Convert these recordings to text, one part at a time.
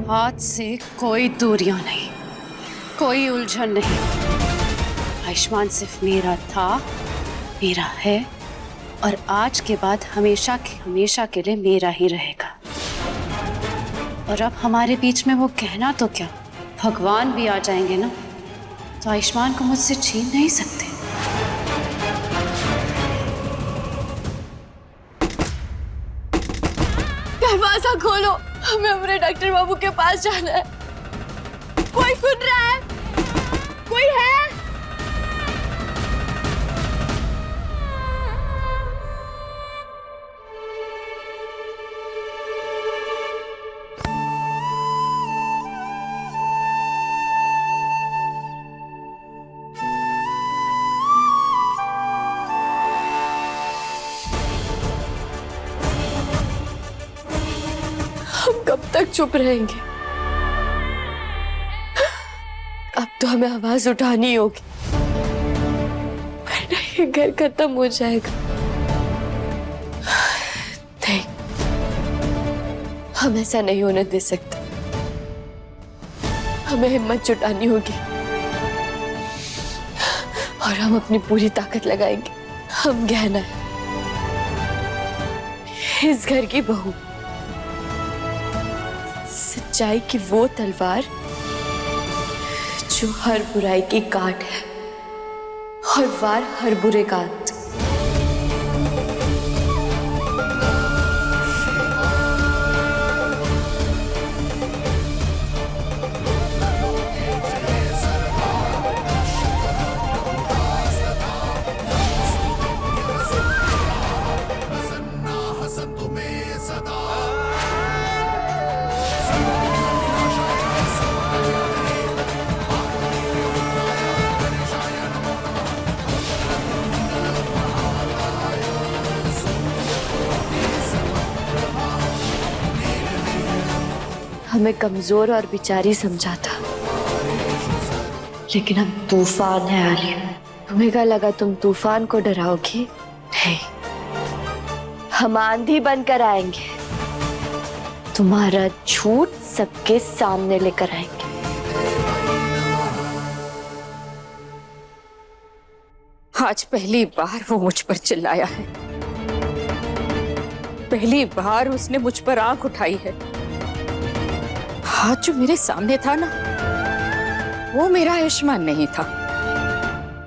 हाथ से कोई दूरियां नहीं, कोई उलझन नहीं। आयुष्मान सिर्फ मेरा था, मेरा है और आज के बाद हमेशा के लिए मेरा ही रहेगा। और अब हमारे बीच में वो कहना तो क्या, भगवान भी आ जाएंगे ना, तो आयुष्मान को मुझसे छीन नहीं सकते। दरवाजा खोलो, हमें अपने डॉक्टर बाबू के पास जाना है। कोई सुन रहा है? कोई है? हम कब तक चुप रहेंगे? अब तो हमें आवाज उठानी होगी, वरना ये घर खत्म हो जाएगा। नहीं, हम ऐसा नहीं होने दे सकते। हमें हिम्मत जुटानी होगी और हम अपनी पूरी ताकत लगाएंगे। हम गहना है, इस घर की बहू, सच्चाई की वो तलवार जो हर बुराई की काट है और वार हर बुरे का अंत। हमें कमजोर और बिचारी समझा था, लेकिन हम तूफान है आलिया। तुम्हें क्या लगा तुम तूफान को डराओगी? नहीं, हम आंधी बनकर आएंगे, तुम्हारा झूठ सबके सामने लेकर आएंगे। आज पहली बार वो मुझ पर चिल्लाया है, पहली बार उसने मुझ पर आंख उठाई है। आज जो मेरे सामने था ना, वो मेरा आयुष्मान नहीं था।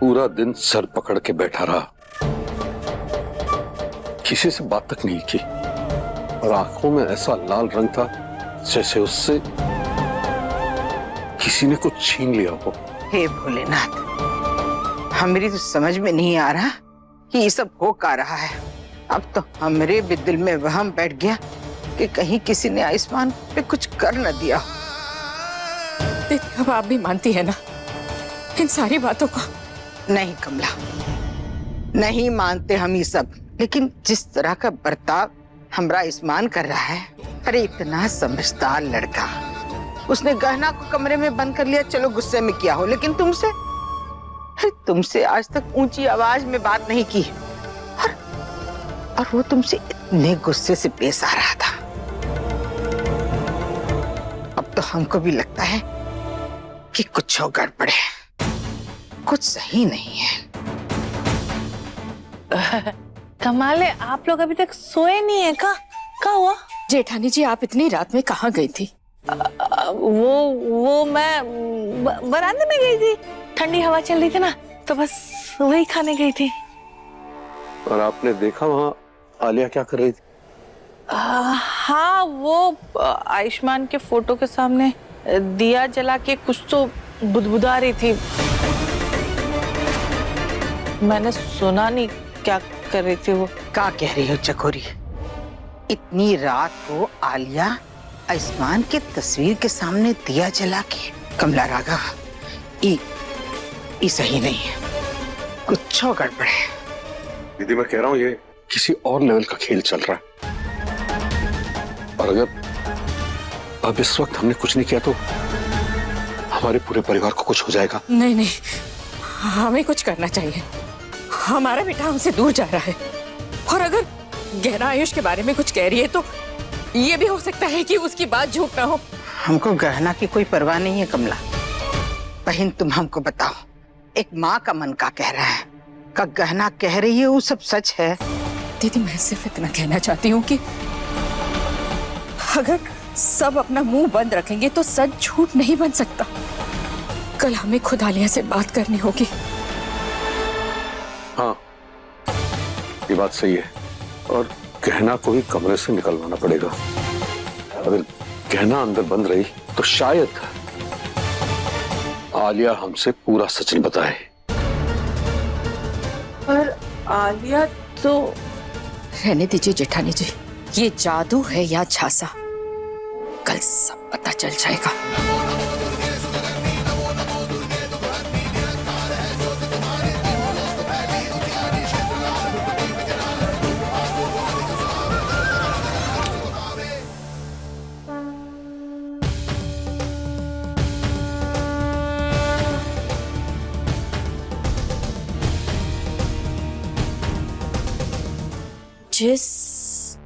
पूरा दिन सर पकड़ के बैठा रहा, किसी से बात तक नहीं की और आंखों में ऐसा लाल रंग था जैसे उससे किसी ने कुछ छीन लिया हो। हे भोलेनाथ, हमारी तो समझ में नहीं आ रहा कि ये सब हो क्या रहा है। अब तो हमारे भी दिल में वहम बैठ गया कि कहीं किसी ने आयुष्मान पे कुछ कर न दिया। अब आप भी मानती है ना इन सारी बातों को? नहीं कमला, नहीं मानते हम ये सब, लेकिन जिस तरह का बर्ताव हमरा आयुष्मान कर रहा है, अरे इतना समझदार लड़का, उसने गहना को कमरे में बंद कर लिया, चलो गुस्से में किया हो, लेकिन तुमसे आज तक ऊंची आवाज में बात नहीं की और वो तुमसे इतने गुस्से से पेश आ रहा था। अब तो हमको भी लगता है कि कुछ गड़बड़ है, कुछ सही नहीं है। कमाल है, आप लोग अभी तक सोए नहीं है का? क्या हुआ? जेठानी जी, आप इतनी रात में कहाँ गई थी? वो मैं बरामदे में गई थी, ठंडी हवा चल रही थी ना, तो बस वही खाने गई थी। और आपने देखा वहां आलिया क्या कर रही थी? हाँ, वो आयुष्मान के फोटो के सामने दिया जला के कुछ तो बुदबुदा रही थी। मैंने सुना नहीं क्या कर रही थी वो। क्या कह रही हो चकोरी? इतनी रात को आलिया आयुष्मान की तस्वीर के सामने दिया जला के, कमला राघव, ये सही नहीं है, कुछ गड़बड़ है। दीदी मैं कह रहा हूँ ये किसी और लेवल का खेल चल रहा है, और अगर अब इस वक्त हमने कुछ नहीं किया तो हमारे पूरे परिवार को कुछ हो जाएगा। नहीं नहीं, हमें कुछ करना चाहिए। हमारा बेटा हमसे दूर जा रहा है, और अगर गहना आयुष के बारे में कुछ कह रही है तो ये भी हो सकता है कि उसकी बात झूठ ना हो। हमको गहना की कोई परवाह नहीं है कमला। बहन तुम हमको बताओ, एक माँ का मन का कह रहा है, का गहना कह रही है वो सब सच है? दीदी मैं सिर्फ इतना कहना चाहती हूँ कि अगर सब अपना मुंह बंद रखेंगे तो सच झूठ नहीं बन सकता। कल हमें खुद आलिया से बात करनी होगी। हाँ ये बात सही है, और गहना को ही कमरे से निकलवाना पड़ेगा। अगर गहना अंदर बंद रही तो शायद आलिया हमसे पूरा सच न बताए। पर आलिया तो रहने दीजिए जेठानी जी, ये जादू है या झांसा, कल सब पता चल जाएगा। जिस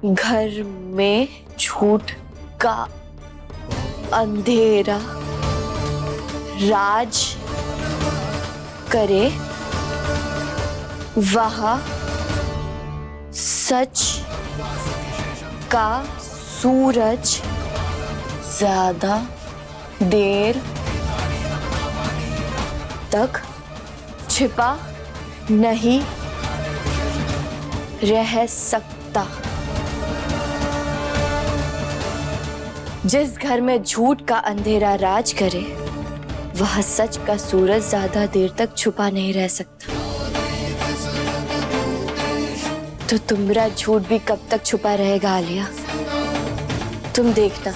घर में झूठ का अंधेरा राज करे, वहां सच का सूरज ज्यादा देर तक छिपा नहीं रह सकता। जिस घर में झूठ का अंधेरा राज करे, वह सच का सूरज ज्यादा देर तक छुपा नहीं रह सकता। तो तुम्हारा झूठ भी कब तक छुपा रहेगा आलिया? तुम देखना,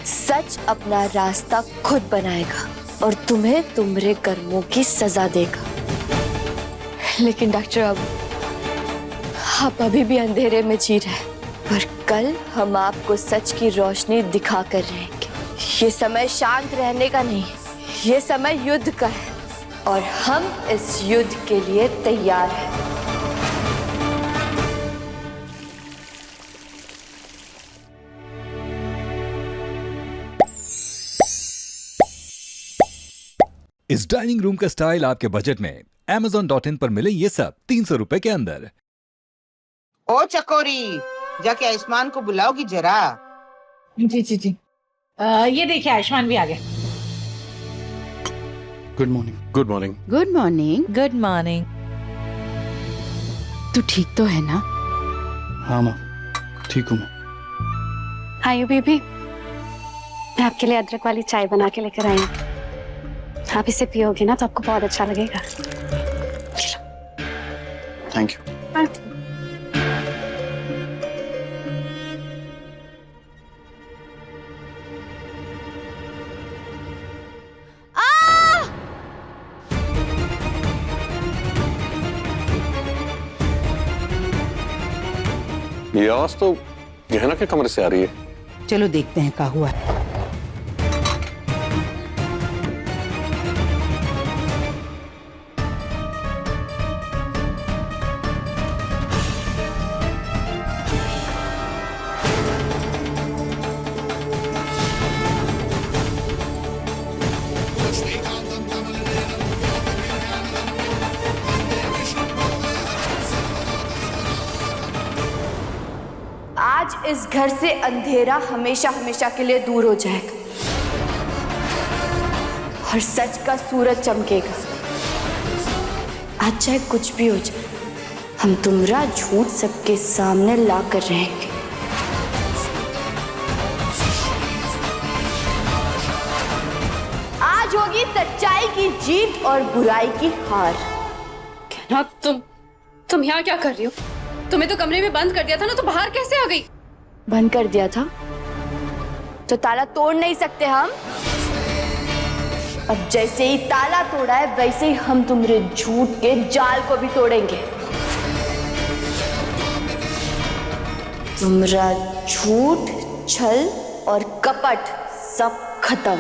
सच अपना रास्ता खुद बनाएगा और तुम्हें तुम्हारे कर्मों की सजा देगा। लेकिन डॉक्टर, आप अभी भी अंधेरे में जी रहे हैं, पर कल हम आपको सच की रोशनी दिखा कर रहेंगे। ये समय शांत रहने का नहीं, ये समय युद्ध का है, और हम इस युद्ध के लिए तैयार हैं। इस डाइनिंग रूम का स्टाइल आपके बजट में Amazon.in पर मिले ये सब 300 रुपए के अंदर। ओ चकोरी, जाके आयुष्मान को बुलाओगी जरा। जी जी जी, ये देखिए आयुष्मान भी आ गया। Good morning. Good morning. Good morning. Good morning. तू ठीक तो है ना? हाँ माँ, ठीक हूँ मैं। आयु बेबी, मैं आपके लिए अदरक वाली चाय बना के लेकर आई हूँ। आप इसे पियोगे ना तो आपको बहुत अच्छा लगेगा। Thank you. ये आवाज तो गहना के कमरे से आ रही है। चलो देखते हैं क्या हुआ है। आज इस घर से अंधेरा हमेशा हमेशा के लिए दूर हो जाएगा और सच का सूरज चमकेगा। आज चाहे कुछ भी हो जाए, हम तुम्हारा झूठ सबके सामने ला कर रहेंगे। आज होगी सच्चाई की जीत और बुराई की हार। कहना, तुम यहाँ क्या कर रही हो? तुम्हें तो कमरे में बंद कर दिया था ना, तो बाहर कैसे आ गई? बंद कर दिया था तो ताला तोड़ नहीं सकते हम? अब जैसे ही ताला तोड़ा है वैसे ही हम तुम्हारे झूठ के जाल को भी तोड़ेंगे। तुम्हारा झूठ, छल और कपट सब खत्म।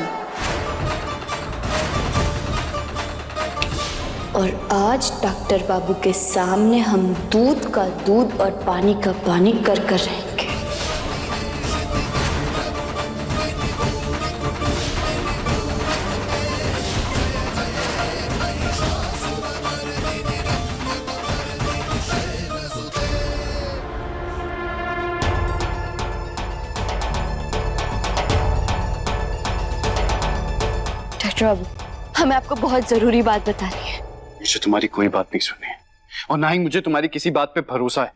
और आज डॉक्टर बाबू के सामने हम दूध का दूध और पानी का पानी कर रहेंगे। डॉक्टर बाबू, हमें आपको बहुत जरूरी बात बतानी है। मुझे तुम्हारी कोई बात नहीं सुननी है और ना ही मुझे तुम्हारी किसी बात पे भरोसा है।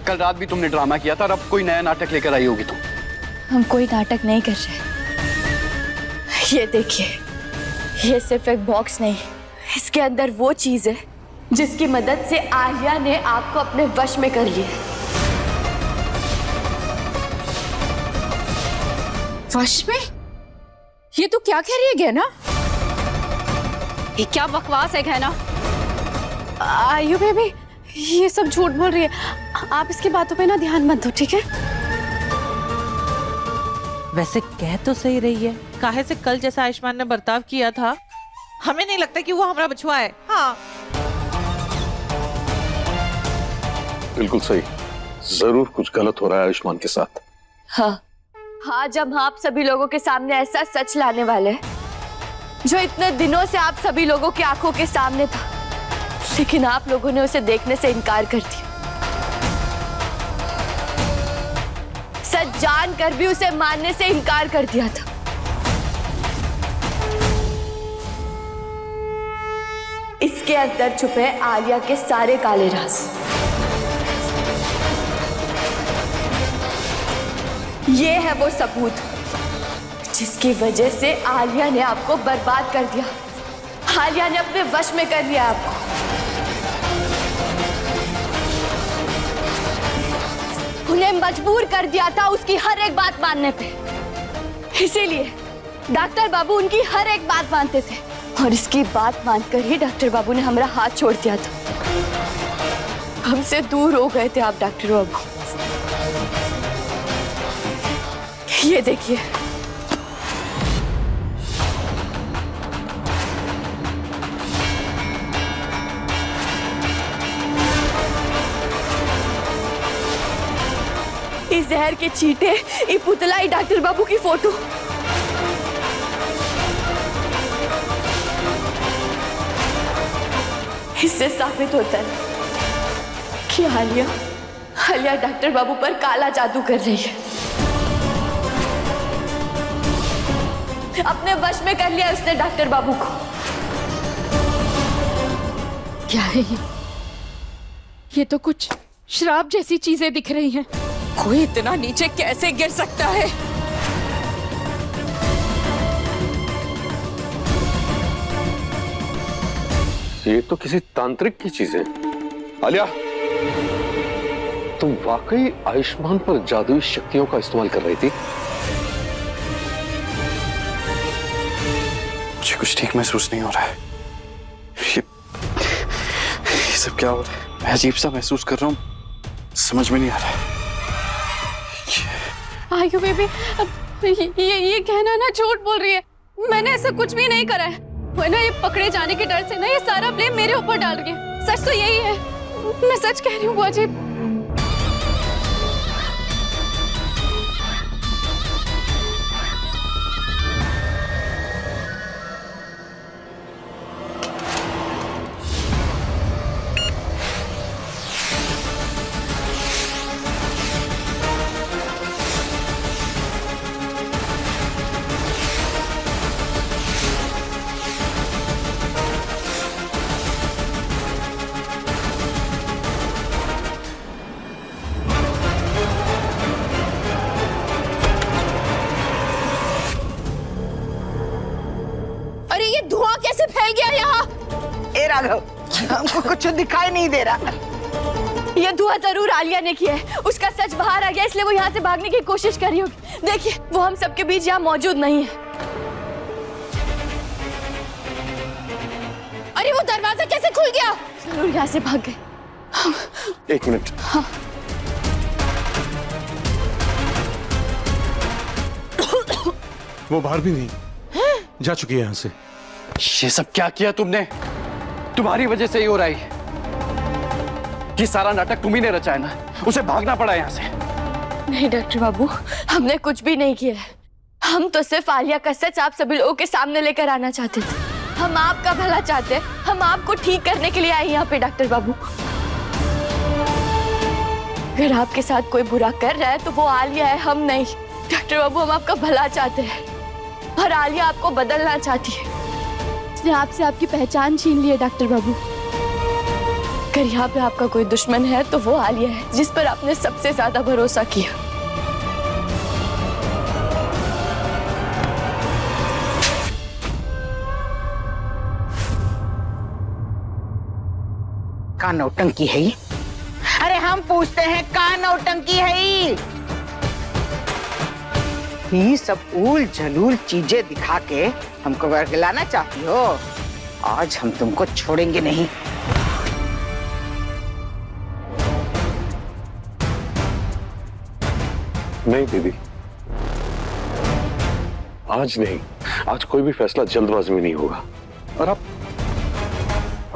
कल रात भी तुमने ड्रामा किया था और अब कोई नया नाटक लेकर आई होगी तुम। हम कोई नाटक नहीं कर रहे। ये देखिए, ये सिर्फ एक बॉक्स नहीं, इसके अंदर वो चीज है जिसकी मदद से आलिया ने आपको अपने वश में कर लिया। वश में? ये तो क्या कह रही है गहना? ये क्या बकवास है गहना? आयु बेबी, ये सब झूठ बोल रही है। आप इसकी बातों पे ना ध्यान मत दो, ठीक है? वैसे कह तो सही रही है, काहे से कल जैसा आयुष्मान ने बर्ताव किया था, हमें नहीं लगता कि वो हमारा बछुआ है। हाँ बिल्कुल सही, जरूर कुछ गलत हो रहा है आयुष्मान के साथ। हाँ, आज हम आप सभी लोगों के सामने ऐसा सच लाने वाले हैं जो इतने दिनों से आप सभी लोगों की आंखों के सामने था, लेकिन आप लोगों ने उसे देखने से इनकार कर दिया। सच जानकर भी उसे मानने से इनकार कर दिया था। इसके अंदर छुपे आलिया के सारे काले राज। ये है वो सबूत जिसकी वजह से आलिया ने आपको बर्बाद कर दिया। आलिया ने अपने वश में कर लिया आपको। उन्हें मजबूर कर दिया था उसकी हर एक बात मानने पे। इसीलिए डॉक्टर बाबू उनकी हर एक बात मानते थे और इसकी बात मानकर ही डॉक्टर बाबू ने हमारा हाथ छोड़ दिया था। हमसे दूर हो गए थे आप डॉक्टर बाबू। ये देखिए, इस जहर के छींटे, ये पुतला, ये डॉक्टर बाबू की फोटो। इससे साबित होता है कि आलिया डॉक्टर बाबू पर काला जादू कर रही है। अपने वश में कर लिया उसने डॉक्टर बाबू को। क्या है ये? ये तो कुछ श्राप जैसी चीजें दिख रही हैं। कोई इतना नीचे कैसे गिर सकता है? ये तो किसी तांत्रिक की चीज है। आलिया, तुम वाकई आयुष्मान पर जादुई शक्तियों का इस्तेमाल कर रही थी? मुझे कुछ ठीक महसूस नहीं हो रहा है। ये सब क्या हो रहा है? मैं अजीब सा महसूस कर रहा हूँ, समझ में नहीं आ रहा है। आयु बेबी, ये कहना ना झूठ बोल रही है। मैंने ऐसा कुछ भी नहीं करा है। वो ना ये पकड़े जाने के डर से ना ये सारा ब्लेम मेरे ऊपर डाल रही है। सच तो यही है, मैं सच कह रही हूँ बुआ जी। कुछ दिखाई नहीं दे रहा। ये धुआं जरूर आलिया ने किया है। उसका सच बाहर आ गया इसलिए वो यहाँ से भागने की कोशिश कर रही होगी। देखिए वो हम सबके बीच यहाँ मौजूद नहीं है। अरे वो दरवाजा कैसे खुल गया? जरूर यहाँ से भाग गए। 1 मिनट। हाँ। वो बाहर भी नहीं जा चुकी है यहाँ से। ये सब क्या किया तुमने? तुम्हारी वजह से ही हो रहा है। ये सारा नाटक तुम ही ने रचा है ना? उसे भागना पड़ा यहाँ से। नहीं डॉक्टर बाबू, हमने कुछ भी नहीं किया है। हम तो सिर्फ आलिया का सच आप सभी लोगों के सामने लेकर आना चाहते थे। हम आपका भला चाहते हैं। हम आपको ठीक करने के लिए आए यहाँ पे डॉक्टर बाबू। अगर आपके साथ कोई बुरा कर रहा है तो वो आलिया है, हम नहीं। डॉक्टर बाबू हम आपका भला चाहते हैं और आलिया आपको बदलना चाहती है। उसने आपसे आपकी पहचान छीन ली है डॉक्टर बाबू। अगर यहाँ पे आपका कोई दुश्मन है तो वो आलिया है, जिस पर आपने सबसे ज्यादा भरोसा किया। का नौटंकी है ये? अरे हम पूछते हैं का नौटंकी है ये सब ऊल जलूल चीजें दिखा के हमको वर्गलाना चाहती हो? आज हम तुमको छोड़ेंगे नहीं। नहीं दीदी, आज नहीं। आज कोई भी फैसला जल्दबाजी में नहीं होगा। और आप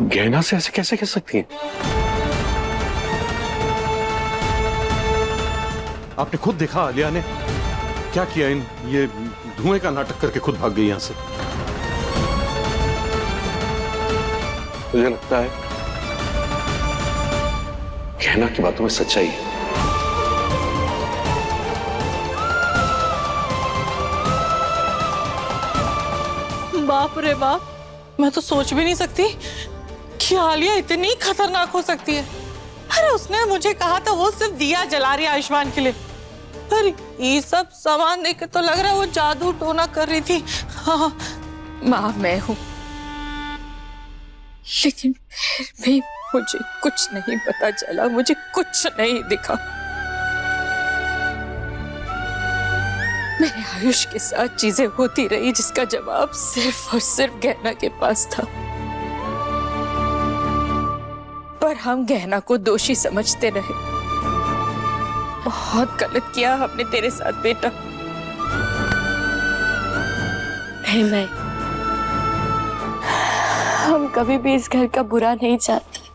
गहना से ऐसे कैसे कह सकती हैं? आपने खुद देखा आलिया ने क्या किया। ये धुएं का नाटक करके खुद भाग गई यहां से। मुझे लगता है गहना की बातों में सच्चाई है। बाप रे बाप, मैं तो सोच भी नहीं सकती कि आलिया इतनी खतरनाक हो सकती है। अरे उसने मुझे कहा था वो सिर्फ दिया जला रही है आयुष्मान के लिए। अरे ये सब सामान देख के तो लग रहा है वो जादू टोना कर रही थी। हाँ माँ मैं हूँ, लेकिन फिर भी मुझे कुछ नहीं पता चला, मुझे कुछ नहीं दिखा। मेरे आयुष के साथ चीजें होती रही जिसका जवाब सिर्फ और सिर्फ गहना के पास था। पर हम गहना को दोषी समझते रहे। बहुत गलत किया हमने तेरे साथ बेटा। नहीं, हम कभी भी इस घर का बुरा नहीं चाहते।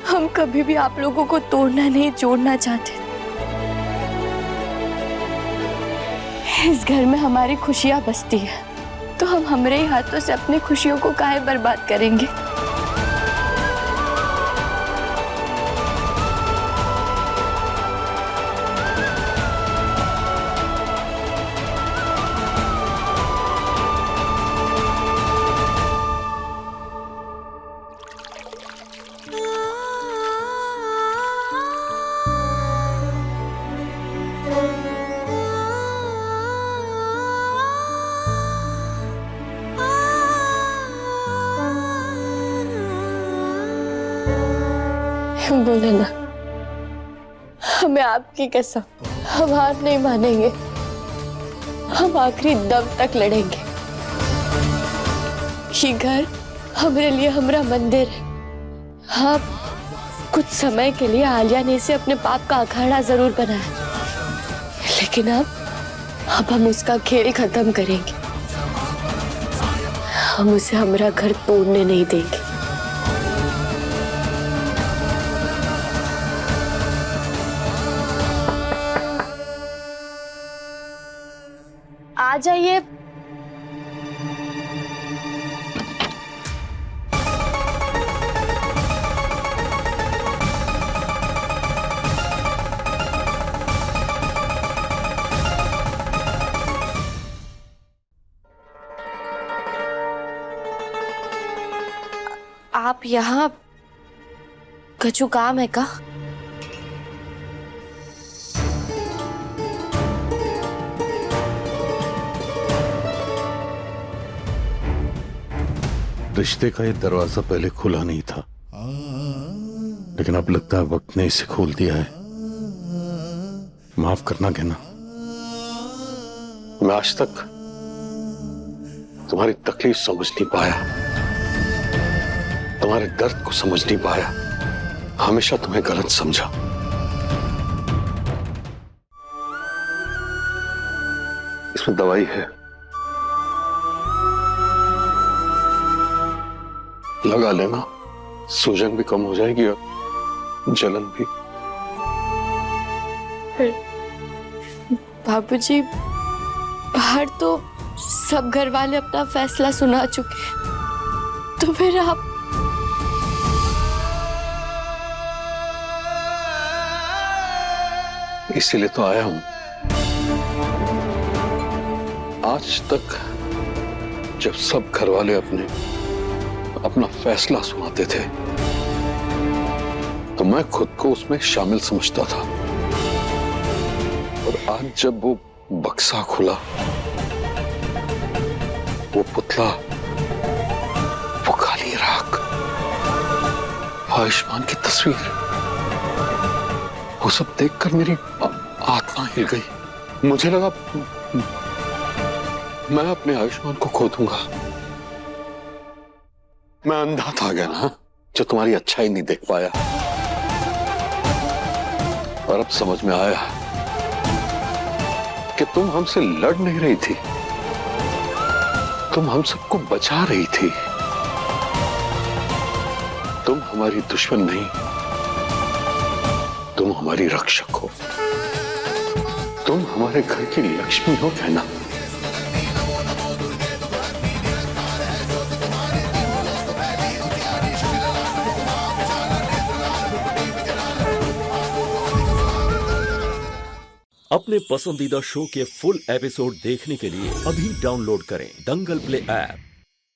हम कभी भी आप लोगों को तोड़ना नहीं, जोड़ना चाहते। इस घर में हमारी खुशियां बसती है, तो हम हमारे ही हाथों से अपनी खुशियों को काहे बर्बाद करेंगे। बोले ना, हमें आपकी कसम, हम हार नहीं मानेंगे। हम आखिरी दम तक लड़ेंगे। ये घर हमारे लिए हमारा मंदिर है। हाँ, कुछ समय के लिए आलिया ने इसे अपने पाप का अखाड़ा जरूर बनाया, लेकिन अब हम उसका खेल खत्म करेंगे। हम उसे हमारा घर तोड़ने नहीं देंगे। आ जाइए। आप यहाँ कछु काम है का? रिश्ते का ये दरवाजा पहले खुला नहीं था, लेकिन अब लगता है वक्त ने इसे खोल दिया है। माफ करना गहना, मैं आज तक तुम्हारी तकलीफ समझ नहीं पाया, तुम्हारे दर्द को समझ नहीं पाया, हमेशा तुम्हें गलत समझा। इसमें दवाई है, लगा लेना, सूजन भी कम हो जाएगी और जलन भी। बाबूजी, बाहर तो सब घर वाले अपना फैसला सुना चुके हैं, तो फिर आप इसीलिए तो आया हूं। आज तक जब सब घर वाले अपना फैसला सुनाते थे तो मैं खुद को उसमें शामिल समझता था, और आज जब वो बक्सा खुला, वो पुतला, वो काली राख, वो आयुष्मान की तस्वीर, वो सब देखकर मेरी आत्मा हिल गई। मुझे लगा मैं अपने आयुष्मान को खो दूंगा। मैं अंधा था गया ना, जो तुम्हारी अच्छाई नहीं देख पाया, और अब समझ में आया कि तुम हमसे लड़ नहीं रही थी, तुम हम सबको बचा रही थी। तुम हमारी दुश्मन नहीं, तुम हमारी रक्षक हो, तुम हमारे घर की लक्ष्मी हो कहना। अपने पसंदीदा शो के फुल एपिसोड देखने के लिए अभी डाउनलोड करें दंगल प्ले ऐप।